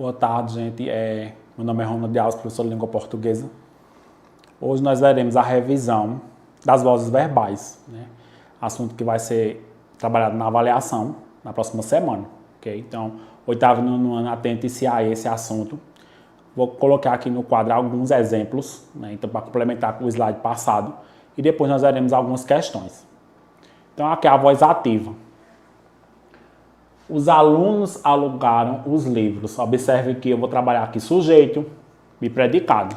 Boa tarde, gente. Meu nome é Ronald de Alves, professor de língua portuguesa. Hoje nós veremos a revisão das vozes verbais, né? Assunto que vai ser trabalhado na avaliação na próxima semana, ok? Então, oitavo e nono ano, atente-se a esse assunto. Vou colocar aqui no quadro alguns exemplos, né? Então, para complementar com o slide passado, e depois nós veremos algumas questões. Então, aqui é a voz ativa. Os alunos alugaram os livros. Observe que eu vou trabalhar aqui sujeito e predicado.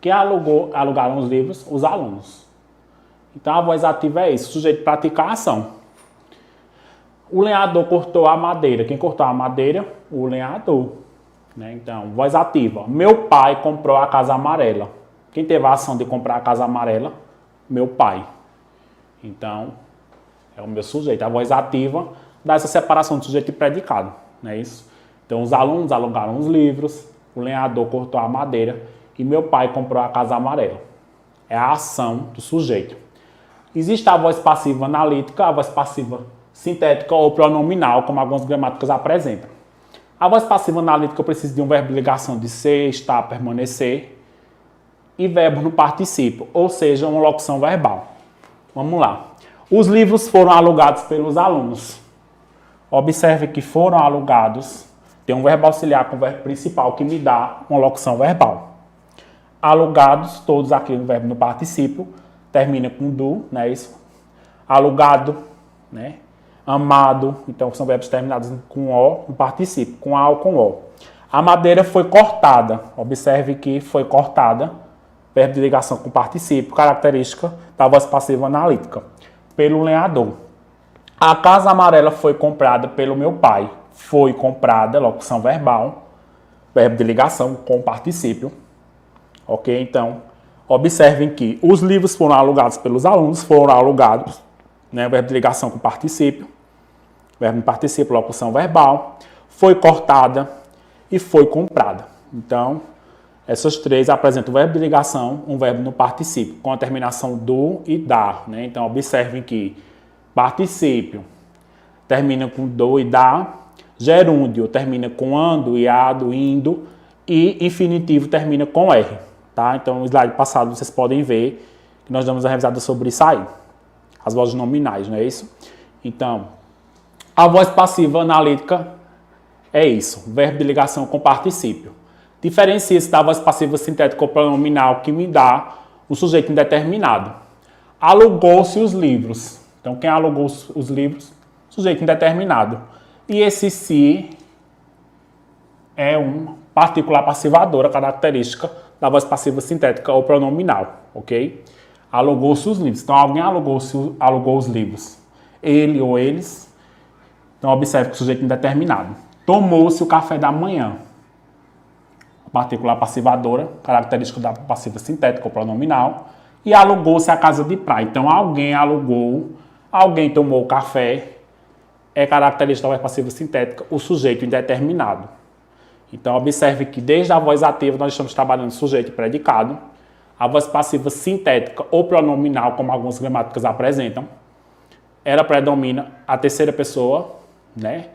Quem alugaram os livros? Os alunos. Então a voz ativa é isso. Sujeito praticar a ação. O lenhador cortou a madeira. Quem cortou a madeira? O lenhador. Né? Então, voz ativa. Meu pai comprou a casa amarela. Quem teve a ação de comprar a casa amarela? Meu pai. Então, é o meu sujeito. A voz ativa dá essa separação de sujeito e predicado, não é isso? Então, os alunos alugaram os livros, o lenhador cortou a madeira e meu pai comprou a casa amarela. É a ação do sujeito. Existe a voz passiva analítica, a voz passiva sintética ou pronominal, como algumas gramáticas apresentam. A voz passiva analítica eu preciso de um verbo de ligação de ser, estar, permanecer e verbo no particípio, ou seja, uma locução verbal. Vamos lá. Os livros foram alugados pelos alunos. Observe que foram alugados, tem um verbo auxiliar com o verbo principal que me dá uma locução verbal. Alugados, todos aqui no verbo no particípio, termina com do, não é isso? Alugado, né? Amado, então são verbos terminados com o no particípio, com a ou com o. A madeira foi cortada, observe que foi cortada, verbo de ligação com particípio, característica da voz passiva analítica, pelo lenhador. A casa amarela foi comprada pelo meu pai. Foi comprada, locução verbal, verbo de ligação com particípio. Ok? Então, observem que os livros foram alugados pelos alunos, foram alugados, né? Verbo de ligação com particípio, verbo de particípio, locução verbal, foi cortada e foi comprada. Então, essas três apresentam o verbo de ligação, um verbo no particípio, com a terminação do e da, né? Então, observem que particípio termina com do e da, gerúndio termina com ando, iado, indo e infinitivo termina com R. Tá? Então, no slide passado vocês podem ver que nós damos uma revisada sobre isso aí. As vozes nominais, não é isso? Então, a voz passiva analítica é isso, verbo de ligação com particípio. Diferencia-se da voz passiva sintética ou pronominal que me dá um sujeito indeterminado. Alugou-se os livros. Então, quem alugou os livros? Sujeito indeterminado. E esse se é uma partícula passivadora, característica da voz passiva sintética ou pronominal, ok? Alugou-se os livros. Então, alguém alugou os livros. Ele ou eles. Então, observe que o sujeito indeterminado. Tomou-se o café da manhã. Partícula passivadora, característica da passiva sintética ou pronominal. E alugou-se a casa de praia. Então, alguém alugou, alguém tomou café, é característica da voz passiva sintética, o sujeito indeterminado. Então, observe que desde a voz ativa nós estamos trabalhando sujeito e predicado. A voz passiva sintética ou pronominal, como algumas gramáticas apresentam, ela predomina a terceira pessoa, né?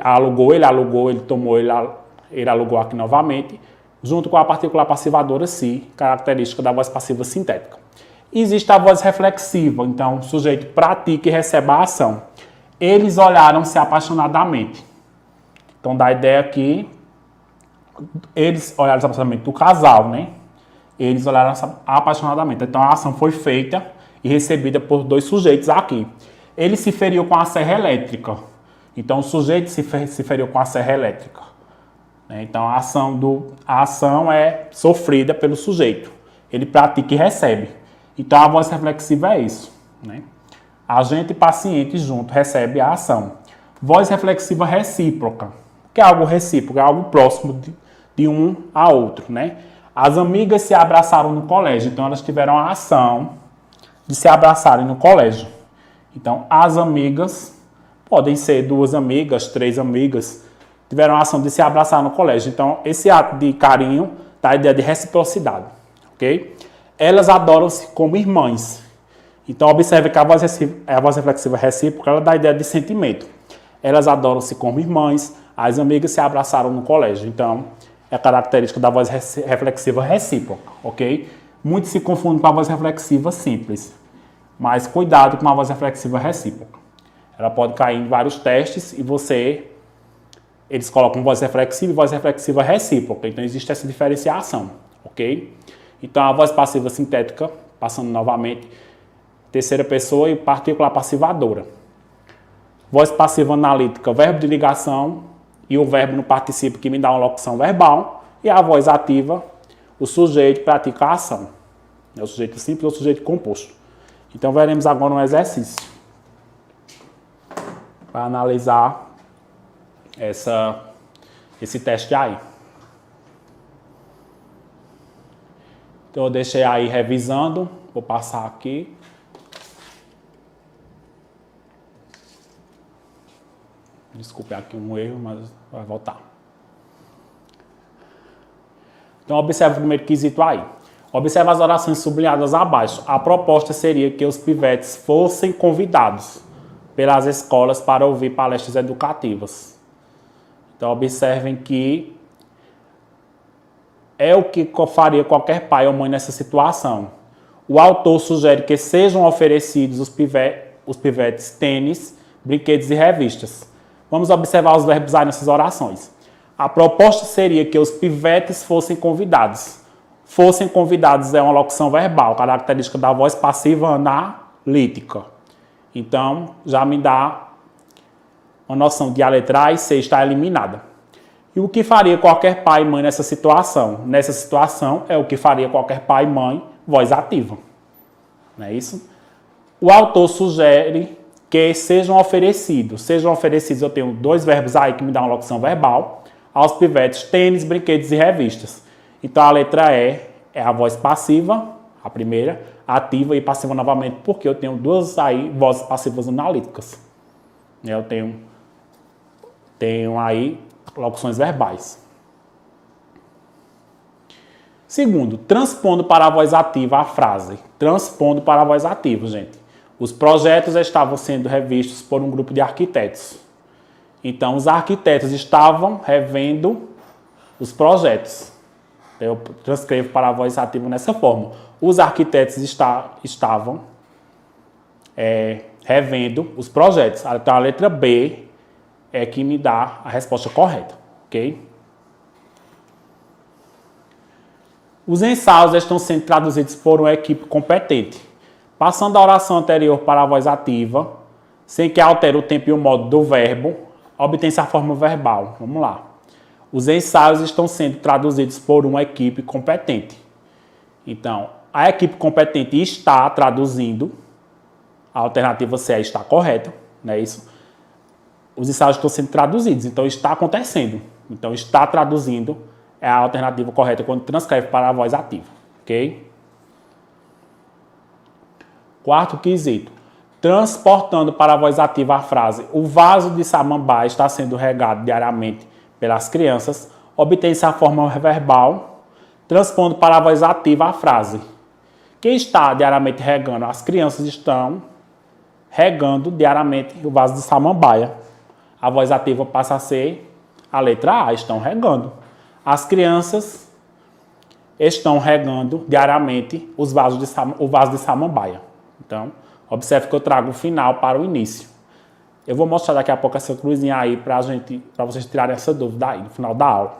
Alugou, ele tomou, ele alugou aqui novamente, junto com a partícula passivadora si, característica da voz passiva sintética. Existe a voz reflexiva, então o sujeito pratica e recebe a ação. Eles olharam-se apaixonadamente. Então dá a ideia que eles olharam-se apaixonadamente do casal, né? Eles olharam-se apaixonadamente. Então a ação foi feita e recebida por dois sujeitos aqui. Ele se feriu com a serra elétrica. Então o sujeito se feriu com a serra elétrica. Então a ação é sofrida pelo sujeito. Ele pratica e recebe. Então a voz reflexiva é isso, né? Agente e paciente junto recebe a ação. Voz reflexiva recíproca. O que é algo recíproco? É algo próximo de um a outro, né? As amigas se abraçaram no colégio. Então elas tiveram a ação de se abraçarem no colégio. Então as amigas, podem ser duas amigas, três amigas, tiveram a ação de se abraçar no colégio. Então esse ato de carinho dá a ideia de reciprocidade, ok? Elas adoram-se como irmãs. Então, observe que a voz reflexiva recíproca ela dá a ideia de sentimento. Elas adoram-se como irmãs, As amigas se abraçaram no colégio. Então, é característica da voz reflexiva recíproca, ok? Muitos se confundem com a voz reflexiva simples. Mas cuidado com a voz reflexiva recíproca. Ela pode cair em vários testes e eles colocam voz reflexiva e voz reflexiva recíproca. Então, existe essa diferenciação, ok? Então, a voz passiva sintética, passando novamente, terceira pessoa e partícula passivadora. Voz passiva analítica, verbo de ligação e o verbo no particípio que me dá uma locução verbal. E a voz ativa, o sujeito pratica a ação. É o sujeito simples ou o sujeito composto. Então, veremos agora um exercício para analisar esse teste aí. Então, eu deixei aí revisando. Vou passar aqui. Desculpe aqui um erro, mas vai voltar. Então, observe o primeiro quesito aí. Observe as orações sublinhadas abaixo. A proposta seria que os pivetes fossem convidados pelas escolas para ouvir palestras educativas. Então, observem que é o que faria qualquer pai ou mãe nessa situação. O autor sugere que sejam oferecidos os pivetes tênis, brinquedos e revistas. Vamos observar os verbos aí nessas orações. A proposta seria que os pivetes fossem convidados. Fossem convidados é uma locução verbal, característica da voz passiva analítica. Então, já me dá uma noção de a letra A e C está eliminada. E o que faria qualquer pai e mãe nessa situação? Nessa situação é o que faria qualquer pai e mãe, voz ativa. Não é isso? O autor sugere que sejam oferecidos. Sejam oferecidos, eu tenho dois verbos aí que me dão uma locução verbal. Aos pivetes, tênis, brinquedos e revistas. Então, a letra E é a voz passiva, a primeira, ativa e passiva novamente, porque eu tenho duas aí vozes passivas analíticas. Eu tenho aí locuções verbais. Segundo, transpondo para a voz ativa a frase. Transpondo para a voz ativa, gente. Os projetos estavam sendo revistos por um grupo de arquitetos. Então, os arquitetos estavam revendo os projetos. Eu transcrevo para a voz ativa nessa forma. Os arquitetos estavam revendo os projetos. Então, a letra B é que me dá a resposta correta, ok? Os ensaios estão sendo traduzidos por uma equipe competente. Passando a oração anterior para a voz ativa, sem que altere o tempo e o modo do verbo, obtém-se a forma verbal. Vamos lá. Os ensaios estão sendo traduzidos por uma equipe competente. Então, a equipe competente está traduzindo. A alternativa C está correta, não é isso? Os ensaios estão sendo traduzidos, então está acontecendo. Então, está traduzindo é a alternativa correta quando transcreve para a voz ativa, ok? Quarto quesito. Transportando para a voz ativa a frase o vaso de samambaia está sendo regado diariamente pelas crianças, obtém-se a forma verbal, transpondo para a voz ativa a frase. Quem está diariamente regando? As crianças estão regando diariamente o vaso de samambaia. A voz ativa passa a ser a letra A, estão regando. As crianças estão regando diariamente o vaso de samambaia. Então, observe que eu trago o final para o início. Eu vou mostrar daqui a pouco essa cruzinha aí para vocês tirarem essa dúvida aí no final da aula.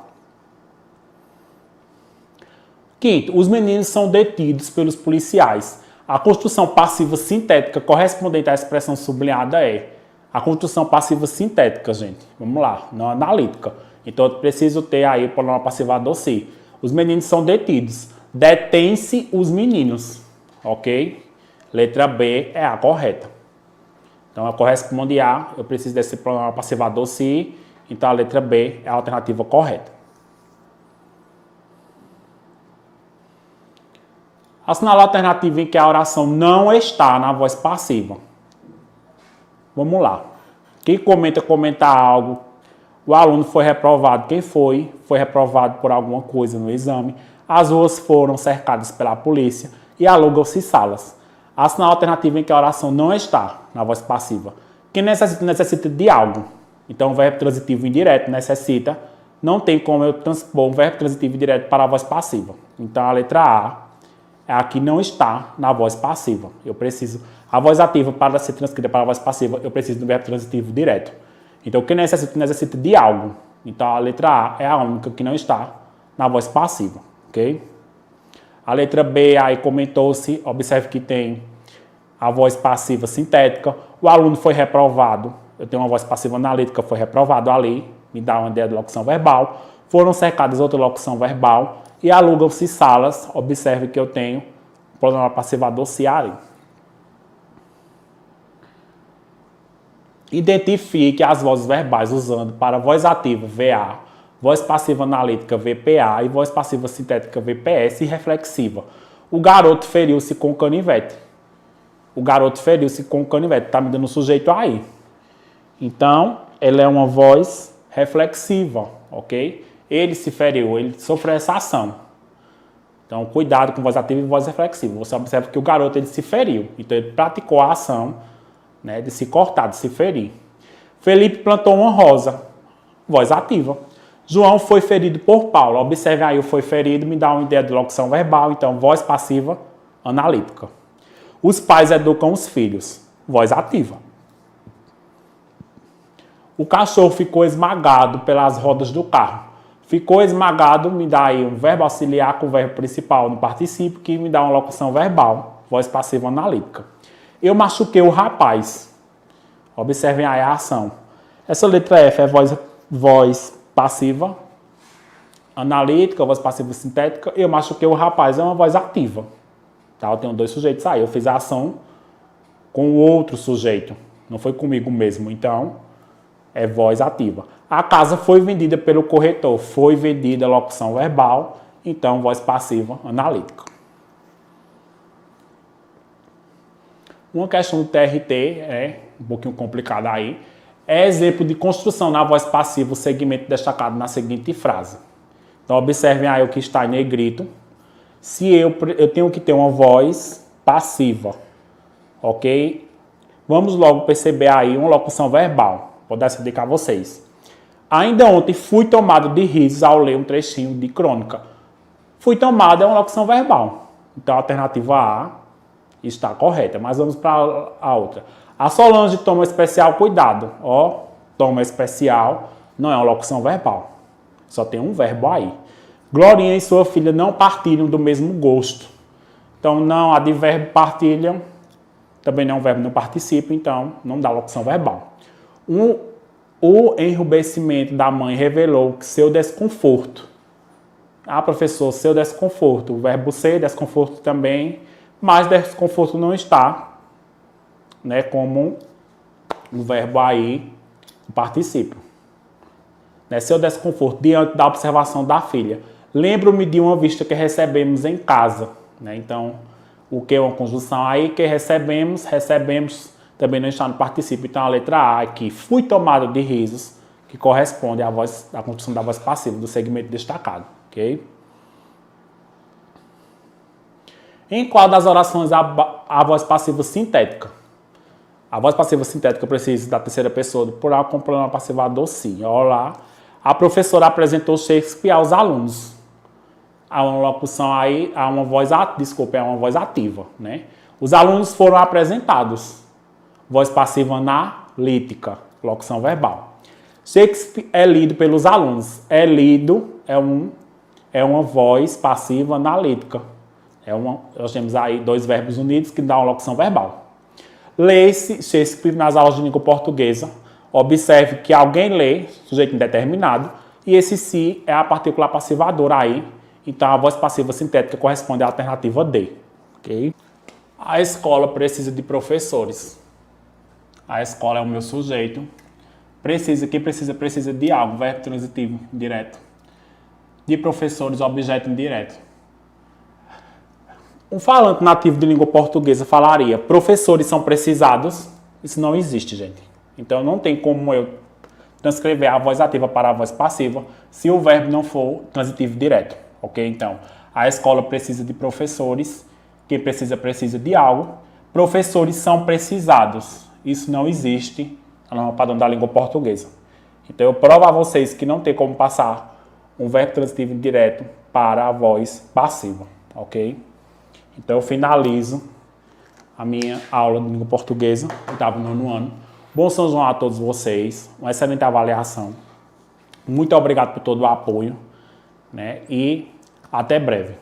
Quinto, os meninos são detidos pelos policiais. A construção passiva sintética correspondente à expressão sublinhada é a construção passiva sintética, gente. Vamos lá, não analítica. Então, eu preciso ter aí o pronome passivador C. Os meninos são detidos. Detém-se os meninos, ok? Letra B é a correta. Então, a corresponde a, eu preciso desse pronome passivador se, então a letra B é a alternativa correta. Assinala a alternativa em que a oração não está na voz passiva. Vamos lá. Quem comenta algo. O aluno foi reprovado. Quem foi? Foi reprovado por alguma coisa no exame. As ruas foram cercadas pela polícia e alugam-se salas. Assinala a alternativa em que a oração não está na voz passiva. Quem necessita de algo. Então, o verbo transitivo indireto necessita, não tem como eu transpor um verbo transitivo indireto para a voz passiva. Então, a letra A é a que não está na voz passiva. Eu preciso, a voz ativa, para ser transcrita para a voz passiva, eu preciso do verbo transitivo direto. Então, o que necessita de algo. Então, a letra A é a única que não está na voz passiva, ok? A letra B, aí comentou-se, observe que tem a voz passiva sintética. O aluno foi reprovado. Eu tenho uma voz passiva analítica, foi reprovado ali. Me dá uma ideia de locução verbal. Foram cercadas outra locução verbal. E alugam-se salas. Observe que eu tenho o pronome passivador se ali. Identifique as vozes verbais usando para voz ativa VA, voz passiva analítica VPA e voz passiva sintética VPS e reflexiva. O garoto feriu-se com canivete. O garoto feriu-se com canivete. Está me dando um sujeito aí. Então, ela é uma voz reflexiva, ok? Ele se feriu, ele sofreu essa ação. Então, cuidado com voz ativa e voz reflexiva. Você observa que o garoto ele se feriu. Então, ele praticou a ação, né, de se cortar, de se ferir. Felipe plantou uma rosa. Voz ativa. João foi ferido por Paulo. Observe aí o foi ferido, me dá uma ideia de locução verbal. Então, voz passiva analítica. Os pais educam os filhos. Voz ativa. O cachorro ficou esmagado pelas rodas do carro. Ficou esmagado, me dá aí um verbo auxiliar com o verbo principal no particípio, que me dá uma locução verbal. Voz passiva analítica. Eu machuquei o rapaz. Observem aí a ação. Essa letra F é voz passiva analítica, voz passiva sintética. Eu machuquei o rapaz é uma voz ativa. Tá? Eu tenho dois sujeitos aí. Eu fiz a ação com o outro sujeito. Não foi comigo mesmo. Então, é voz ativa. A casa foi vendida pelo corretor. Foi vendida, locução verbal. Então, voz passiva analítica. Uma questão do TRT, é um pouquinho complicada aí, é exemplo de construção na voz passiva, o segmento destacado na seguinte frase. Então, observem aí o que está em negrito. Se eu tenho que ter uma voz passiva, ok? Vamos logo perceber aí uma locução verbal. Vou dar essa dica a vocês. Ainda ontem fui tomado de risos ao ler um trechinho de crônica. Fui tomado é uma locução verbal. Então, a alternativa A está correta, mas vamos para a outra. A Solange toma especial cuidado. Ó, toma especial não é uma locução verbal. Só tem um verbo aí. Glorinha e sua filha não partilham do mesmo gosto. Então, não, advérbio partilham. Também não é um verbo no particípio, então não dá locução verbal. O enrubescimento da mãe revelou que seu desconforto. Ah, professor, seu desconforto. O verbo ser, desconforto também. Mas desconforto não está, né, como um verbo aí, o particípio. Né, seu desconforto diante da observação da filha. Lembro-me de uma vista que recebemos em casa. Né, então, o que é uma conjunção aí? Que recebemos também não está no particípio. Então, a letra A aqui, fui tomado de risos, que corresponde à construção da voz passiva, do segmento destacado. Ok? Em qual das orações a voz passiva sintética? A voz passiva sintética precisa da terceira pessoa do plural com o pronome passivador sim. Olá. A professora apresentou Shakespeare aos alunos. Há uma locução aí, há uma voz ativa, né? Os alunos foram apresentados. Voz passiva analítica, locução verbal. Shakespeare é lido pelos alunos. É lido é uma voz passiva analítica. Nós temos aí dois verbos unidos que dão uma locução verbal. Lê-se Shakespeare nas aulas de língua portuguesa. Observe que alguém lê, sujeito indeterminado, e esse se é a partícula passivadora aí. Então, a voz passiva sintética corresponde à alternativa D. Okay? A escola precisa de professores. A escola é o meu sujeito. Precisa de algo, verbo transitivo direto. De professores, objeto indireto. Um falante nativo de língua portuguesa falaria: professores são precisados. Isso não existe, gente. Então, não tem como eu transcrever a voz ativa para a voz passiva se o verbo não for transitivo direto. Ok? Então, a escola precisa de professores. Quem precisa de algo. Professores são precisados. Isso não existe no padrão da língua portuguesa. Então eu provo a vocês que não tem como passar um verbo transitivo indireto para a voz passiva, ok? Então eu finalizo a minha aula de língua portuguesa, oitavo e nono ano. Bom São João a todos vocês, uma excelente avaliação. Muito obrigado por todo o apoio, né? E até breve.